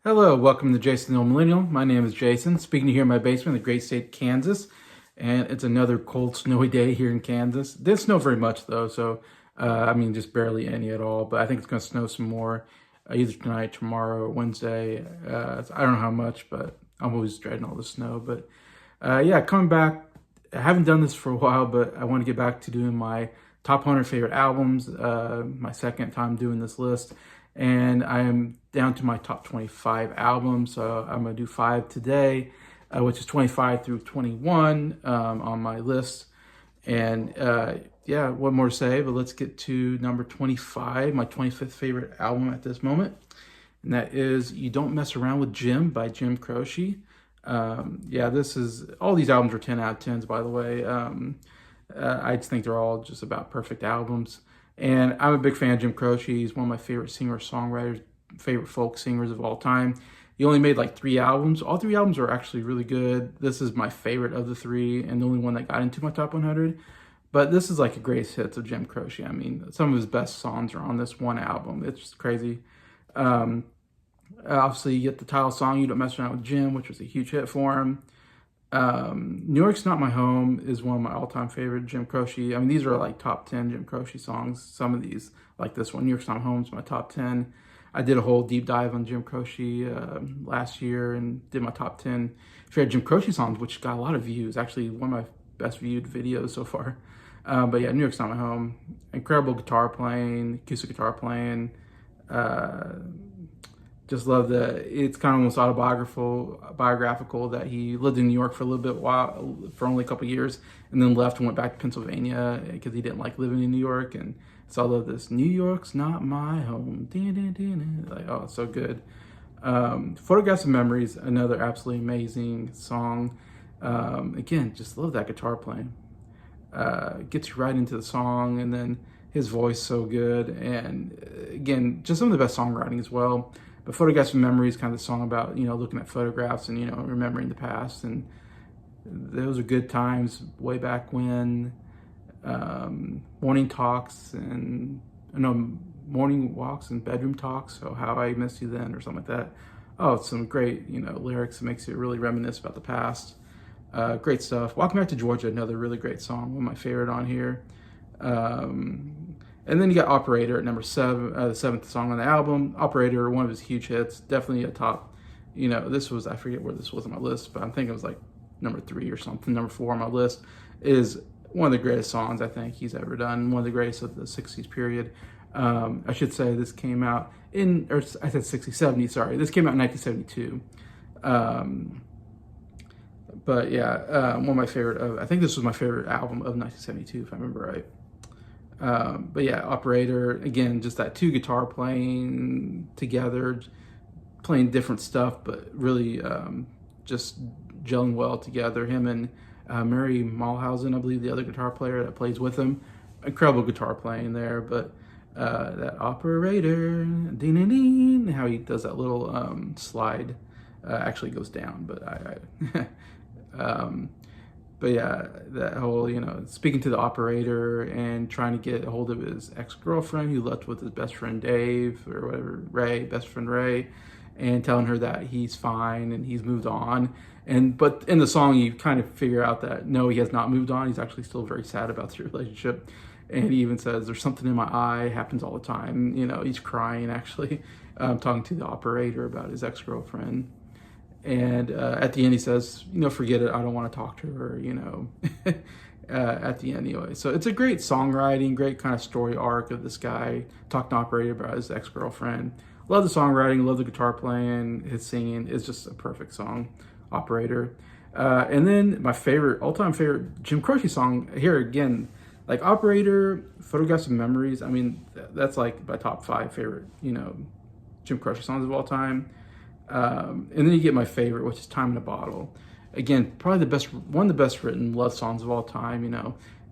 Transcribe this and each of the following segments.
Hello, welcome to Jason the Old Millennial. My name is Jason, speaking to you here in my basement in the great state of Kansas. And it's another cold, snowy day here in Kansas. It didn't snow very much though, so just barely any at all. But I think it's going to snow some more either tonight, tomorrow, or Wednesday. I don't know how much, but I'm always dreading all the snow. But yeah, coming back. I haven't done this for a while, but I want to get back to doing my top 100 favorite albums, my second time doing this list. And I am down to my top 25 albums. So I'm going to do 5 today, which is 25 through 21 on my list. And yeah, what more to say, but let's get to number 25, my 25th favorite album at this moment. And that is You Don't Mess Around with Jim by Jim Croce. Yeah, all these albums are 10 out of 10s, by the way. I just think they're all just about perfect albums. And I'm a big fan of Jim Croce. He's one of my favorite singer-songwriters, favorite folk singers of all time. He only made like 3 albums. All 3 albums are actually really good. This is my favorite of the 3 and the only one that got into my top 100. But this is like a greatest hits of Jim Croce. I mean, some of his best songs are on this one album. It's just crazy. Obviously, you get the title song, You Don't Mess Around with Jim, which was a huge hit for him. New York's Not My Home is one of my all-time favorite Jim Croce. I mean, these are like top 10 Jim Croce songs. Some of these, like this one, New York's Not My Home is my top 10. I did a whole deep dive on Jim Croce last year and did my top 10 favorite Jim Croce songs, which got a lot of views. Actually, one of my best viewed videos so far. But yeah, New York's Not My Home. Incredible guitar playing, acoustic guitar playing. Just love it's kind of almost biographical that he lived in New York for a little bit for only a couple of years, and then left and went back to Pennsylvania because he didn't like living in New York. And so I love this, New York's not my home. Like, oh, it's so good. Photographs of Memories, another absolutely amazing song. Again, just love that guitar playing. Gets you right into the song, and then his voice so good. And again, just some of the best songwriting as well. But Photographs of Memories, kind of the song about, looking at photographs and, remembering the past. And those are good times way back when. Morning walks and bedroom talks. So How I Missed You Then, or something like that. Oh, it's some great, lyrics that makes you really reminisce about the past. Great stuff. Walking Back to Georgia, another really great song, one of my favorite on here. And then you got Operator at number 7, the 7th song on the album. Operator, one of his huge hits, definitely a top. This was, I forget where this was on my list, but I'm thinking it was like number 3 or something. Number 4 on my list is one of the greatest songs I think he's ever done. One of the greatest of the 60s period. I should say this came out I said 60s, 70s, sorry. This came out in 1972. But yeah, one of my favorite, I think this was my favorite album of 1972, if I remember right. But yeah, Operator, again, just that 2 guitar playing together, playing different stuff, but really just gelling well together. Him and Mary Mulhausen, I believe, the other guitar player that plays with him. Incredible guitar playing there, but that Operator, ding-ding-ding, how he does that little slide actually goes down, but but yeah, that whole, speaking to the operator and trying to get a hold of his ex-girlfriend who left with his best friend Dave, or whatever, best friend Ray, and telling her that he's fine and he's moved on. But in the song, you kind of figure out that no, he has not moved on. He's actually still very sad about the relationship. And he even says, there's something in my eye, happens all the time. He's crying, actually, talking to the operator about his ex-girlfriend. And at the end, he says, forget it. I don't want to talk to her, at the end anyway. So it's a great songwriting, great kind of story arc of this guy talking to operator about his ex-girlfriend. Love the songwriting, love the guitar playing, his singing. It's just a perfect song, Operator. And then my all-time favorite Jim Croce song, here again, like Operator, Photographs of Memories. I mean, that's like my top 5 favorite, Jim Croce songs of all time. And then you get my favorite, which is Time in a Bottle. Again, probably one of the best written love songs of all time,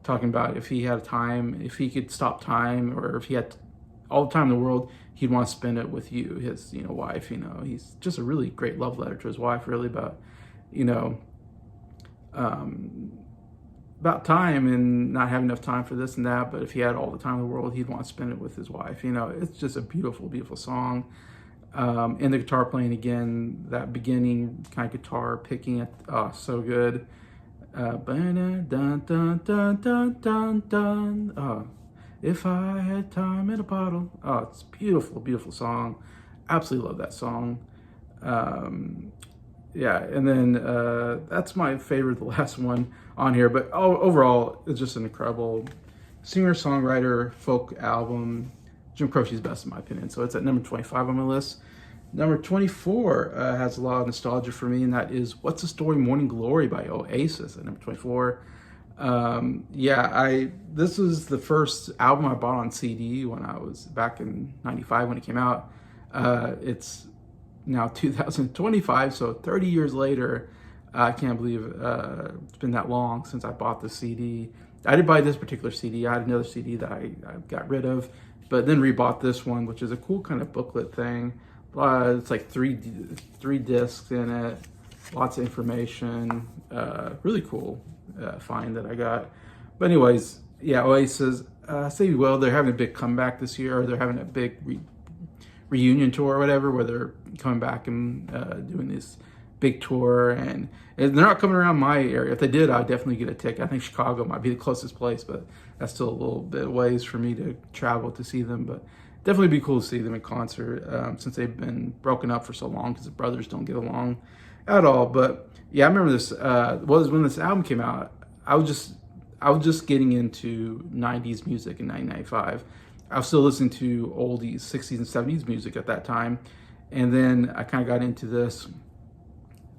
talking about if he had time, if he could stop time, or if he had all the time in the world, he'd want to spend it with you, his, wife. He's just a really great love letter to his wife, really, about, about time and not have enough time for this and that. But if he had all the time in the world, he'd want to spend it with his wife. You know, it's just a beautiful, beautiful song. And the guitar playing again, that beginning kind of guitar picking it, oh, so good. Dun, dun, dun, dun, dun, dun. Oh, if I had time in a bottle. Oh, it's a beautiful, beautiful song. Absolutely love that song. Yeah, and then that's my favorite, the last one on here. But overall, it's just an incredible singer-songwriter folk album. Jim Croce's best in my opinion. So it's at number 25 on my list. Number 24 has a lot of nostalgia for me, and that is What's the Story, Morning Glory by Oasis at number 24. This was the first album I bought on CD when I was back in 95 when it came out. It's now 2025, so 30 years later. I can't believe it's been that long since I bought the CD. I did buy this particular CD. I had another CD that I got rid of, but then rebought this one, which is a cool kind of booklet thing. It's like three discs in it, lots of information. Really cool find that I got. But anyways, yeah, Oasis. Say well, they're having a big comeback this year, or they're having a big reunion tour or whatever, where they're coming back and doing this big tour, and they're not coming around my area. If they did, I'd definitely get a ticket. I think Chicago might be the closest place, but that's still a little bit of ways for me to travel to see them. But definitely be cool to see them in concert since they've been broken up for so long because the brothers don't get along at all. But yeah, I remember this. When this album came out, I was just getting into 90s music in 1995. I was still listening to oldies, 60s and 70s music at that time. And then I kind of got into this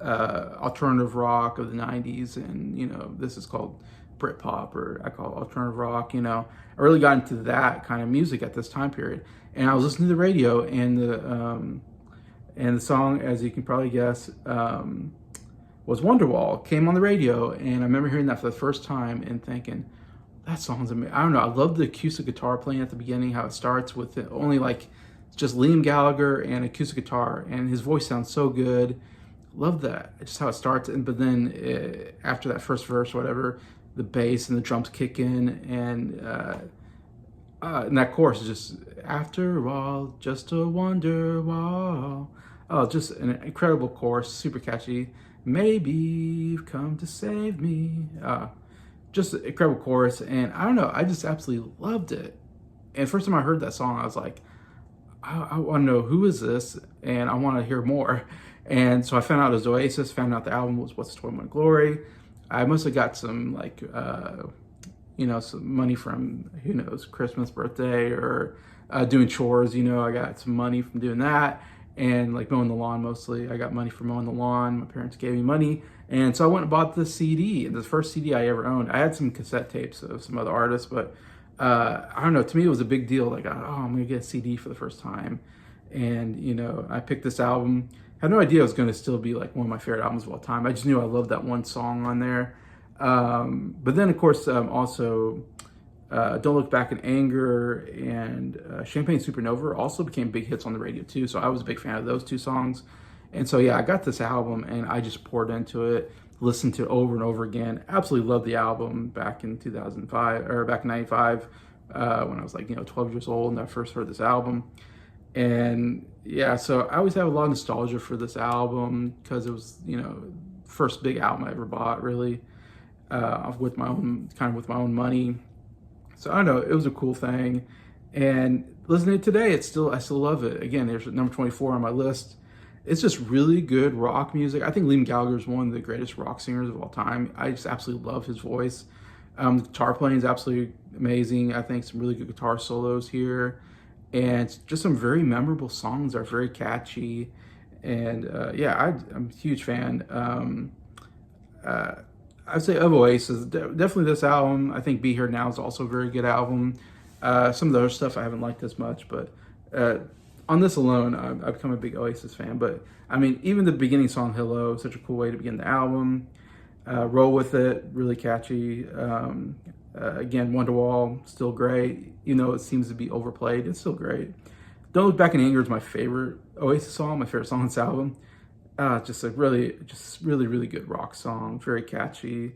alternative rock of the 90s. And, you know, this is called Britpop, or I call it alternative rock. You know, I really got into that kind of music at this time period. And I was listening to the radio, and the song, as you can probably guess, was Wonderwall, came on the radio. And I remember hearing that for the first time and thinking, that song's amazing. I don't know. I love the acoustic guitar playing at the beginning, how it starts with only like just Liam Gallagher and acoustic guitar, and his voice sounds so good. Love that, just how it starts. But then after that first verse, whatever, the bass and the drums kick in, and that chorus is just, after all, just a wonder wall. Oh, just an incredible chorus, super catchy. Maybe you've come to save me. Just an incredible chorus, and I don't know, I just absolutely loved it. And first time I heard that song, I was like, I want to know who is this, and I want to hear more. And so I found out it was Oasis, found out the album was What's the Story, Morning Glory. I must have got some like some money from, who knows, Christmas, birthday, or doing chores. You know, I got some money from doing that, and like mowing the lawn mostly. I got money from mowing the lawn. My parents gave me money. And so I went and bought the CD, the first CD I ever owned. I had some cassette tapes of some other artists, but I don't know, to me it was a big deal. Like, oh, I'm gonna get a CD for the first time. And, you know, I picked this album. I had no idea it was gonna still be like one of my favorite albums of all time. I just knew I loved that one song on there. But then, of course, also Don't Look Back in Anger and Champagne Supernova also became big hits on the radio too. So I was a big fan of those two songs. And so, yeah, I got this album and I just poured into it, listened to it over and over again. Absolutely loved the album back in 2005, or back in 95, when I was like, 12 years old and I first heard this album. And yeah, so I always have a lot of nostalgia for this album because it was, first big album I ever bought, really, with my own money. So I don't know, it was a cool thing. And listening to it today, I still love it. Again, there's number 24 on my list. It's just really good rock music. I think Liam Gallagher is one of the greatest rock singers of all time. I just absolutely love his voice. The guitar playing is absolutely amazing. I think some really good guitar solos here. And just some very memorable songs are very catchy. And I'm a huge fan. I'd say of Oasis, definitely this album. I think Be Here Now is also a very good album. Some of the other stuff I haven't liked as much, but on this alone, I've become a big Oasis fan. But I mean, even the beginning song, Hello, such a cool way to begin the album. Roll With It, really catchy. Again, Wonderwall, still great. It seems to be overplayed, it's still great. Don't Look Back in Anger is my favorite Oasis song, my favorite song on this album. Just a really, really good rock song, very catchy.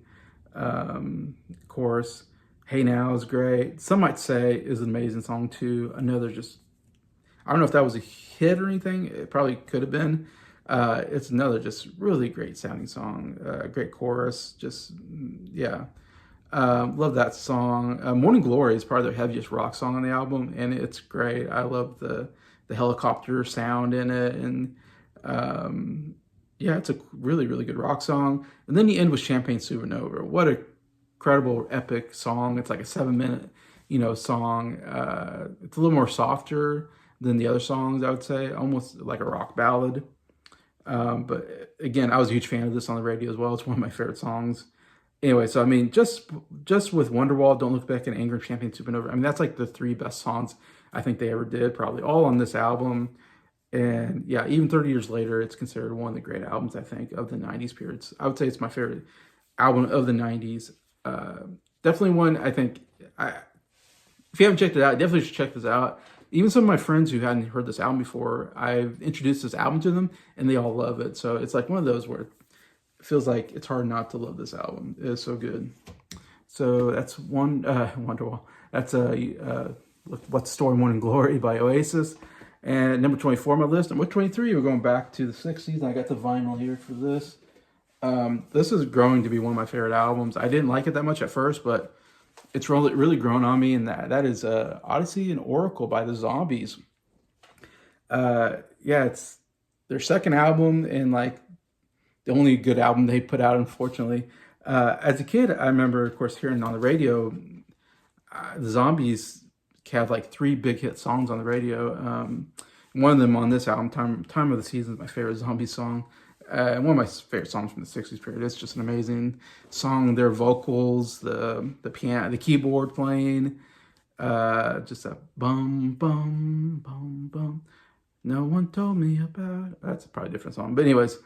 Chorus, Hey Now is great. Some might say is an amazing song too. Another just, I don't know if that was a hit or anything. It probably could have been. It's another just really great sounding song. Great chorus. Just, yeah. Love that song. Morning Glory is probably their heaviest rock song on the album, and it's great. I love the helicopter sound in it, and yeah, it's a really, really good rock song. And then you end with Champagne Supernova. What a incredible, epic song. It's like a 7 minute, song. It's a little more softer than the other songs, I would say, almost like a rock ballad. But again, I was a huge fan of this on the radio as well. It's one of my favorite songs. Anyway, so I mean, just with Wonderwall, Don't Look Back, and Anger, and Champagne Supernova. I mean, that's like the three best songs I think they ever did, probably all on this album. And yeah, even 30 years later, it's considered one of the great albums, I think, of the 90s periods. I would say it's my favorite album of the 90s. Definitely one, I think, if you haven't checked it out, definitely should check this out. Even some of my friends who hadn't heard this album before, I've introduced this album to them, and they all love it. So it's like one of those where it feels like it's hard not to love this album. It is so good. So that's Wonderwall. That's What's the Story, Morning Glory by Oasis. And number 24 on my list. Number 23, we're going back to the 60s. And I got the vinyl here for this. This is growing to be one of my favorite albums. I didn't like it that much at first, but it's really, really grown on me. And that is Odyssey and Oracle by the Zombies. Yeah, it's their second album and like the only good album they put out, unfortunately. As a kid, I remember, of course, hearing on the radio, the Zombies had like three big hit songs on the radio. One of them on this album, Time of the Season, is my favorite Zombie song. One of my favorite songs from the 60s period. It's just an amazing song. Their vocals, the piano, the keyboard playing, just a bum, bum, bum, bum. No one told me about. That's probably a different song. But anyways,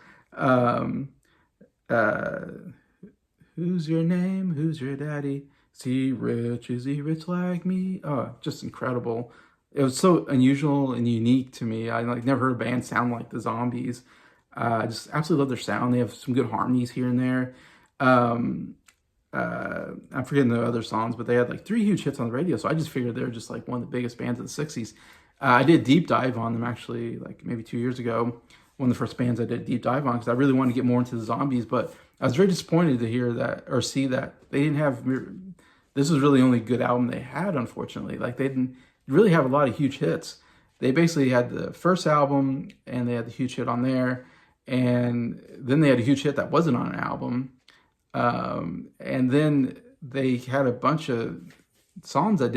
who's your name? Who's your daddy? Is he rich? Is he rich like me? Oh, just incredible. It was so unusual and unique to me. I like never heard a band sound like the Zombies. I just absolutely love their sound. They have some good harmonies here and there. I'm forgetting the other songs, but they had like three huge hits on the radio. So I just figured they're just like one of the biggest bands of the 60s. I did a deep dive on them actually, like maybe 2 years ago. One of the first bands I did a deep dive on because I really wanted to get more into the Zombies. But I was very disappointed to hear that or see that they didn't have. This was really the only good album they had, unfortunately. Like they didn't really have a lot of huge hits. They basically had the first album and they had the huge hit on there. And then they had a huge hit that wasn't on an album. And then they had a bunch of songs that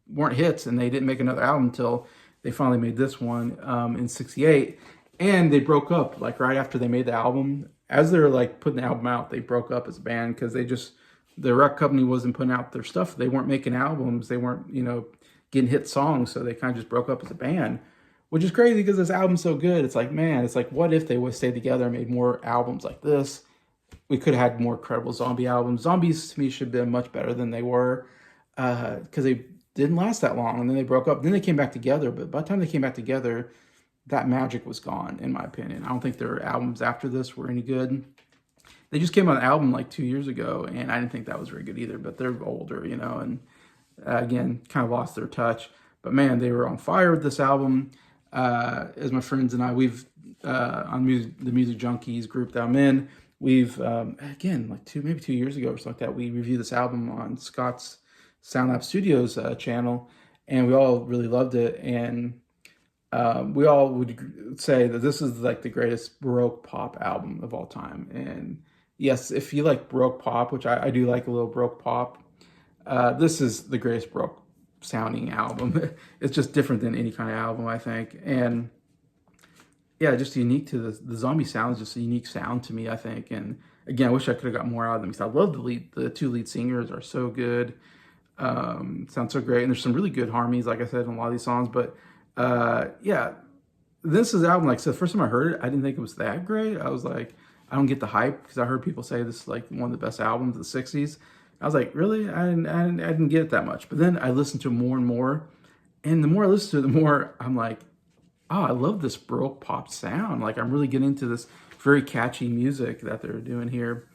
weren't hits, and they didn't make another album until they finally made this one in '68. And they broke up like right after they made the album. As they're like putting the album out, they broke up as a band because the record company wasn't putting out their stuff. They weren't making albums. They weren't, getting hit songs. So they kind of just broke up as a band, which is crazy because this album's so good. It's like, man, it's like, what if they would have stayed together and made more albums like this? We could have had more credible zombie albums. Zombies, to me, should have been much better than they were because they didn't last that long. And then they broke up. Then they came back together. But by the time they came back together, that magic was gone, in my opinion. I don't think their albums after this were any good. They just came out an album like 2 years ago, and I didn't think that was very good either. But they're older, and again, kind of lost their touch. But man, they were on fire with this album. As my friends and I, we've on the Music Junkies group that I'm in, we've again like maybe 2 years ago or something like that, we reviewed this album on Scott's SoundLab Studios channel, and we all really loved it. And we all would say that this is like the greatest Baroque pop album of all time. And yes, if you like Baroque pop, which I do like a little Baroque pop, this is the greatest Baroque sounding album. It's just different than any kind of album, I think. And yeah, just unique to the zombie sound is just a unique sound to me, I think. And again, I wish I could have got more out of them because I love the two lead singers are so good. Sound so great. And there's some really good harmonies, like I said, in a lot of these songs. But yeah, this is album, like I said, the first time I heard it, I didn't think it was that great. I was like, I don't get the hype because I heard people say this is like one of the best albums of the 60s. I was like, really? I didn't get it that much. But then I listened to it more and more. And the more I listen to it, the more I'm like, oh, I love this Baroque pop sound. Like I'm really getting into this very catchy music that they're doing here.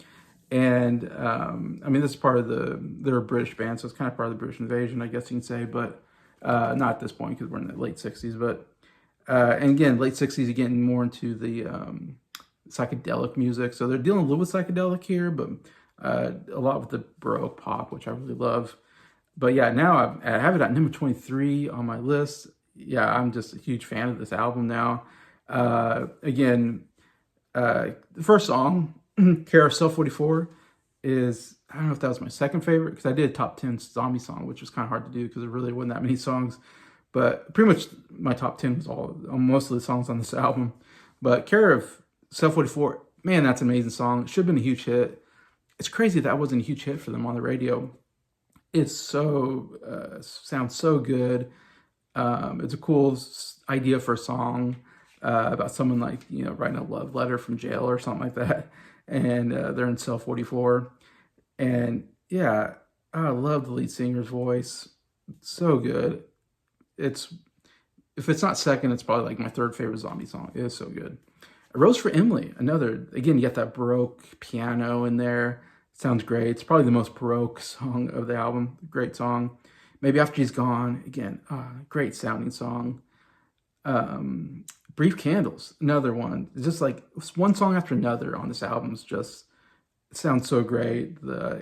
And I mean, this is part of they're a British band, so it's kind of part of the British invasion, I guess you can say, but not at this point because we're in the late 60s. But, and again, late 60s, you're getting more into the psychedelic music. So they're dealing a little with psychedelic here, but a lot with the Baroque pop, which I really love. But yeah, now I have it at number 23 on my list. Yeah, I'm just a huge fan of this album now. Again, the first song, Carousel 44, is, I don't know if that was my second favorite, because I did a top 10 zombie song, which was kind of hard to do because there really wasn't that many songs. But pretty much my top 10 was all, most of the songs on this album. But Carousel 44, man, that's an amazing song. It should have been a huge hit. It's crazy that wasn't a huge hit for them on the radio. It's so, sounds so good. It's a cool idea for a song about someone like, writing a love letter from jail or something like that. And they're in cell 44. And yeah, I love the lead singer's voice. It's so good. If it's not second, it's probably like my third favorite zombie song. It is so good. A Rose for Emily, another, again, you got that Baroque piano in there. Sounds great. It's probably the most Baroque song of the album. Great song. Maybe After He's Gone, again, great sounding song. Brief Candles, another one. It's just like one song after another on this album. It sounds so great.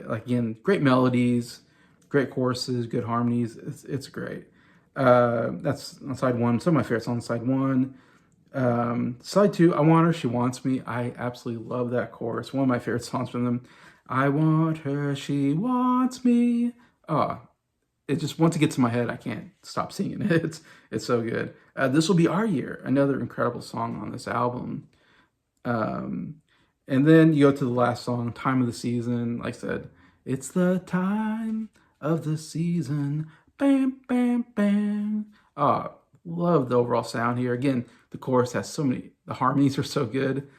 Again, great melodies, great choruses, good harmonies. It's great. That's on side one. Some of my favorites on side one. Side two, I Want Her, She Wants Me. I absolutely love that chorus. One of my favorite songs from them. I want her, she wants me. It just, once it gets in my head, I can't stop singing it. It's so good. This Will Be Our Year, another incredible song on this album. And then you go to the last song, Time of the Season. Like I said, it's the time of the season. Bam, bam, bam. Love the overall sound here. Again, the chorus has the harmonies are so good.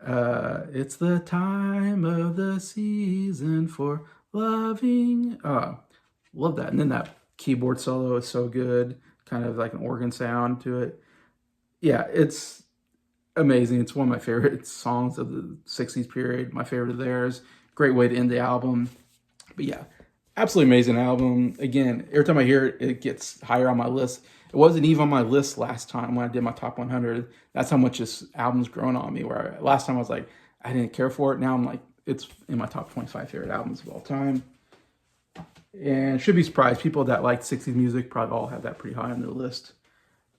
It's the time of the season for loving. Love that. And then that keyboard solo is so good. Kind of like an organ sound to it. Yeah, it's amazing. It's one of my favorite songs of the 60s period. My favorite of theirs. Great way to end the album. But yeah, absolutely amazing album. Again, every time I hear it, it gets higher on my list. It wasn't even on my list last time when I did my top 100. That's how much this album's grown on me. Last time I was like, I didn't care for it. Now I'm like, it's in my top 25 favorite albums of all time. And should be surprised. People that like 60s music probably all have that pretty high on their list.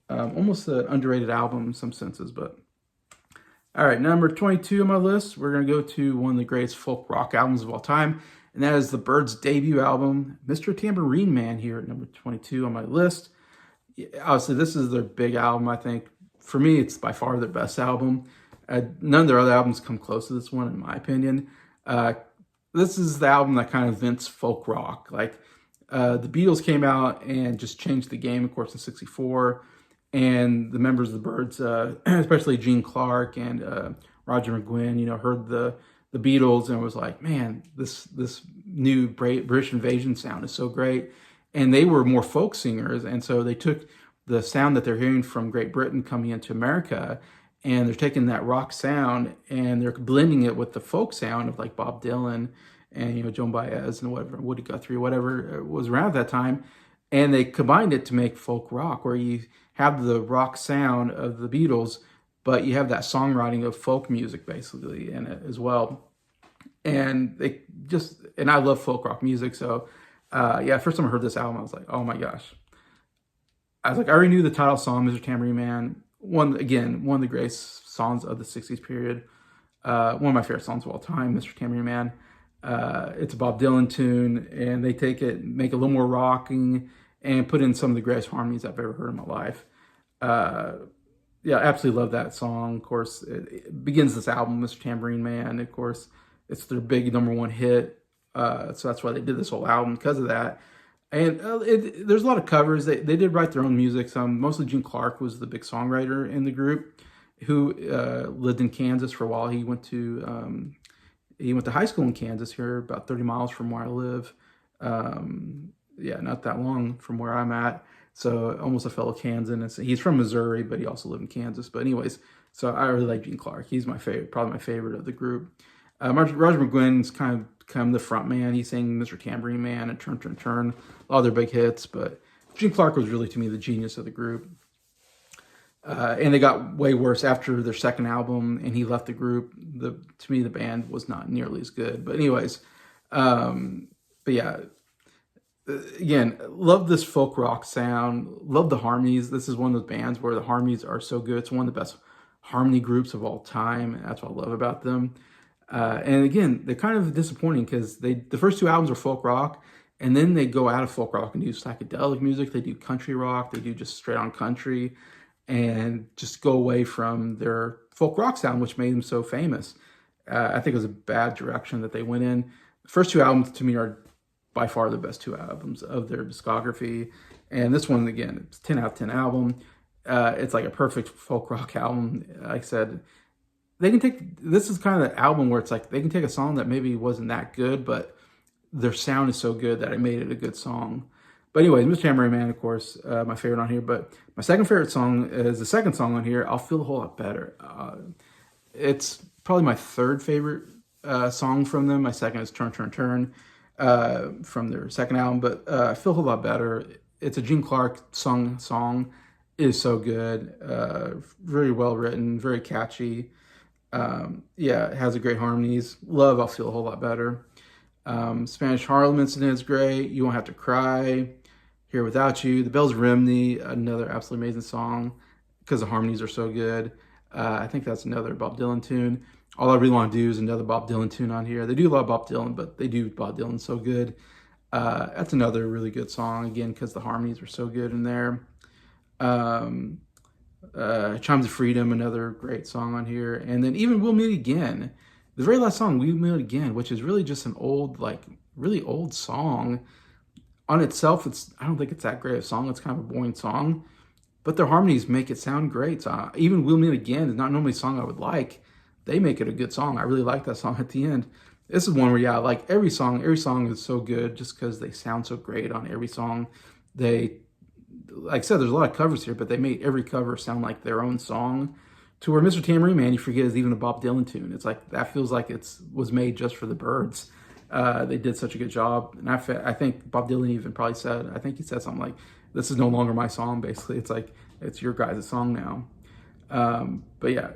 Almost an underrated album in some senses, but. All right, number 22 on my list, we're going to go to one of the greatest folk rock albums of all time, and that is the Byrds' debut album, Mr. Tambourine Man, here at number 22 on my list. Obviously, this is their big album, I think. For me, it's by far their best album. None of their other albums come close to this one, in my opinion. This is the album that kind of invents folk rock. Like, the Beatles came out and just changed the game, of course, in '64. And the members of the Byrds, especially Gene Clark and Roger McGuinn, heard the Beatles and was like, man, this new British invasion sound is so great. And they were more folk singers. And so they took the sound that they're hearing from Great Britain coming into America, and they're taking that rock sound and they're blending it with the folk sound of like Bob Dylan and, Joan Baez and whatever, Woody Guthrie, whatever was around at that time. And they combined it to make folk rock, where you have the rock sound of the Beatles, but you have that songwriting of folk music basically in it as well. And I love folk rock music. So first time I heard this album, I was like, oh my gosh. I was like, I already knew the title song, Mr. Tambourine Man. One of the greatest songs of the 60s period. One of my favorite songs of all time, Mr. Tambourine Man. It's a Bob Dylan tune, and they take it, make it a little more rocking, and put in some of the greatest harmonies I've ever heard in my life. I absolutely love that song. Of course, it begins this album, Mr. Tambourine Man. Of course, it's their big #1 hit, so that's why they did this whole album, because of that. And there's a lot of covers. They did write their own music. Mostly Gene Clark was the big songwriter in the group, who lived in Kansas for a while. He went to high school in Kansas, here about 30 miles from where I live. Not that long from where I'm at. So almost a fellow Kansan. He's from Missouri, but he also lived in Kansas. But anyways, so I really like Gene Clark. He's my favorite, probably my favorite of the group. Roger McGuinn's kind of become the front man. He sang Mr. Tambourine Man and Turn, Turn, Turn, all their big hits. But Gene Clark was really, to me, the genius of the group. And they got way worse after their second album, and he left the group. To me, the band was not nearly as good. But anyways, but yeah, again, love this folk rock sound. Love the harmonies. This is one of those bands where the harmonies are so good. It's one of the best harmony groups of all time. That's what I love about them. And again, they're kind of disappointing because the first two albums are folk rock, and then they go out of folk rock and do psychedelic music. They do country rock. They do just straight on country, and just go away from their folk rock sound, which made them so famous. I think it was a bad direction that they went in. The first two albums to me are by far the best two albums of their discography. And this one, again, it's 10 out of 10 album. It's like a perfect folk rock album. Like I said, this is kind of the album where it's like they can take a song that maybe wasn't that good, but their sound is so good that it made it a good song. But anyways, Mr. Tambourine Man, of course, my favorite on here. But my second favorite song is the second song on here, I'll Feel a Whole Lot Better. It's probably my third favorite song from them. My second is Turn, Turn, Turn from their second album. But I Feel a Whole Lot Better. It's a Gene Clark song. It is so good. Very well written, very catchy. Yeah, it has a great harmonies. Love I'll Feel a Whole Lot Better. Spanish Harlem Incident is great. You Won't Have to Cry. Here Without You. The Bells Rimney, another absolutely amazing song because the harmonies are so good. I think that's another Bob Dylan tune. All I Really Want to Do is another Bob Dylan tune on here. They do love Bob Dylan, but they do Bob Dylan so good. That's another really good song, again, because the harmonies are so good in there. Chimes of Freedom, another great song on here. And then even We'll Meet Again, the very last song, We'll Meet Again, which is really just an old, like, really old song. On itself, I don't think it's that great of a song. It's kind of a boring song, but their harmonies make it sound great. So even We'll Meet Again is not normally a song I would like. They make it a good song. I really like that song at the end. This is one where, yeah, like every song is so good just because they sound so great on every song. Like I said, there's a lot of covers here, but they made every cover sound like their own song, to where Mr. Tambourine Man, you forget, is even a Bob Dylan tune. It's like, that feels like was made just for the Byrds. They did such a good job. And I think Bob Dylan even probably said, I think he said something like, this is no longer my song, basically. It's like, it's your guys' song now. But yeah,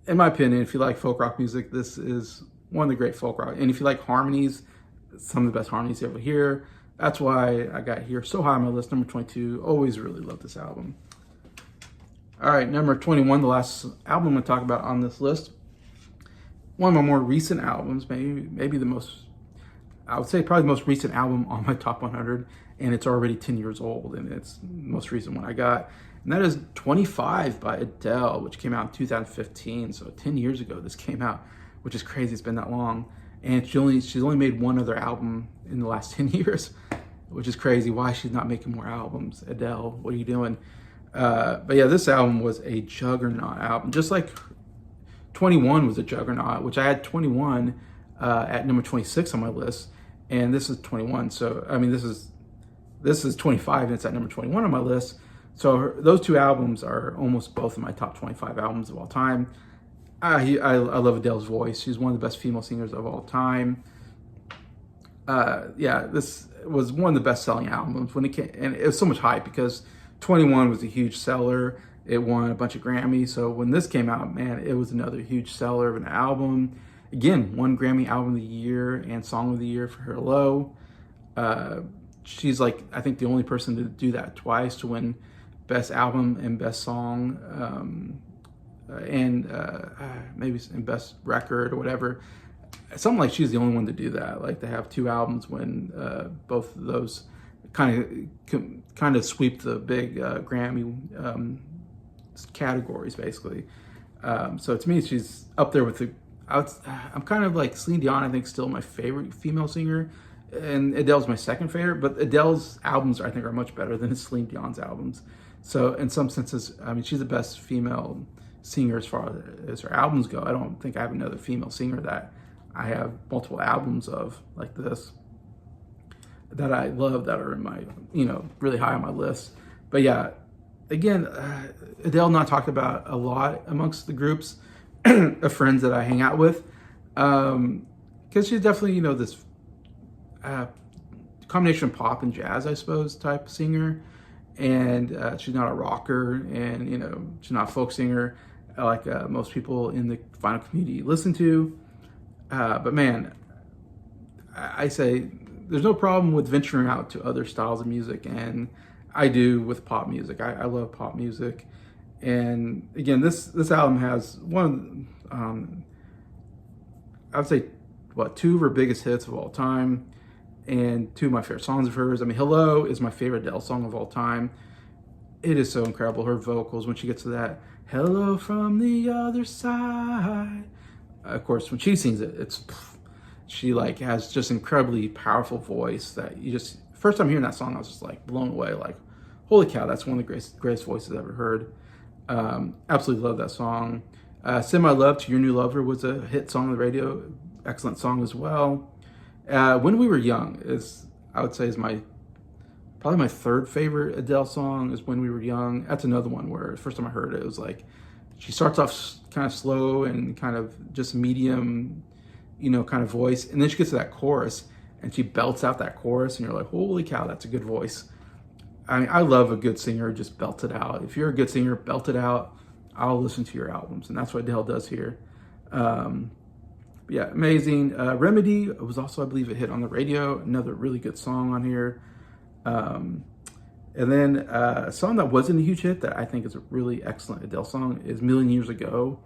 in my opinion, if you like folk rock music, this is one of the great folk rock. And if you like harmonies, some of the best harmonies you ever hear. That's why I got here so high on my list, number 22. Always really love this album. All right, number 21, the last album I'm going to talk about on this list. One of my more recent albums, maybe the most, I would say probably the most recent album on my top 100, and it's already 10 years old, and it's the most recent one I got. And that is 25 by Adele, which came out in 2015. So 10 years ago this came out, which is crazy. It's been that long. And she's only made one other album in the last 10 years, which is crazy. Why she's not making more albums? Adele, what are you doing? But yeah, this album was a juggernaut album. Just like 21 was a juggernaut, which I had 21 at number 26 on my list. And this is 21. So, I mean, this is 25 and it's at number 21 on my list. So those two albums are almost both of my top 25 albums of all time. I love Adele's voice. She's one of the best female singers of all time. Yeah, this was one of the best-selling albums when it came, and it was so much hype because 21 was a huge seller. It won a bunch of Grammys. So when this came out, man, it was another huge seller of an album. Again, one Grammy Album of the Year and Song of the Year for Hello. She's like, I think, the only person to do that twice, to win Best Album and Best Song, and maybe in Best Record or whatever. Something like she's the only one to do that. Like, to have two albums win both of those, kind of sweep the big Grammy categories, basically. So to me, she's up there with the. I'm kind of like Celine Dion. I think still my favorite female singer, and Adele's my second favorite. But Adele's albums, I think, are much better than Celine Dion's albums. So in some senses, I mean, she's the best female singer as far as her albums go. I don't think I have another female singer that I have multiple albums of like this that I love, that are in my, really high on my list. But yeah, again, Adele not talked about a lot amongst the groups of friends that I hang out with. Because she's definitely, this combination of pop and jazz, I suppose, type singer. And she's not a rocker, and she's not a folk singer like most people in the vinyl community listen to. But man, I say there's no problem with venturing out to other styles of music, and I do with pop music. I love pop music, and again, this album has one I would say two of her biggest hits of all time, and two of my favorite songs of hers. I mean, Hello is my favorite Adele song of all time. It is so incredible. Her vocals, when she gets to that, hello from the other side. Of course, when she sings it, she like has just incredibly powerful voice that you just, first time hearing that song, I was just like blown away. Like, holy cow, that's one of the greatest voices I've ever heard. Absolutely love that song. Send My Love to Your New Lover was a hit song on the radio. Excellent song as well. When We Were Young I would say is probably my third favorite Adele song is When We Were Young. That's another one where the first time I heard it was like, she starts off kind of slow and kind of just medium, kind of voice. And then she gets to that chorus and she belts out that chorus and you're like, holy cow, that's a good voice. I mean, I love a good singer, just belt it out. If you're a good singer, belt it out. I'll listen to your albums. And that's what Adele does here. Yeah, amazing. Remedy was also, I believe, a hit on the radio. Another really good song on here. And then a song that wasn't a huge hit that I think is a really excellent Adele song is Million Years Ago.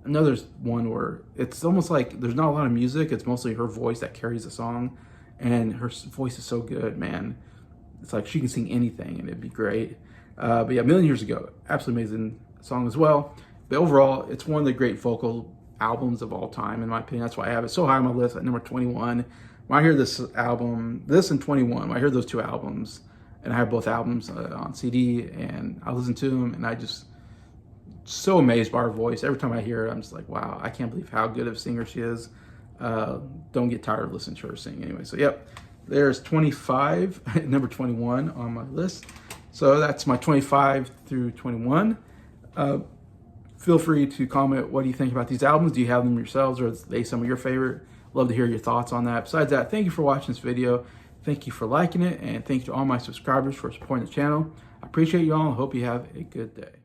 Another one where it's almost like there's not a lot of music. It's mostly her voice that carries the song. And her voice is so good, man. It's like she can sing anything and it'd be great. But yeah, Million Years Ago, absolutely amazing song as well. But overall, it's one of the great vocal albums of all time, in my opinion. That's why I have it so high on my list at number 21. When I hear this album, this and 21, when I hear those two albums, and I have both albums on CD, and I listen to them, and I just so amazed by her voice. Every time I hear it, I'm just like, wow, I can't believe how good of a singer she is. Don't get tired of listening to her sing anyway. So yep, there's 25, number 21 on my list. So that's my 25 through 21. Feel free to comment, what do you think about these albums? Do you have them yourselves, or are they some of your favorite? Love to hear your thoughts on that. Besides that, thank you for watching this video. Thank you for liking it, and thank you to all my subscribers for supporting the channel. I appreciate you all and hope you have a good day.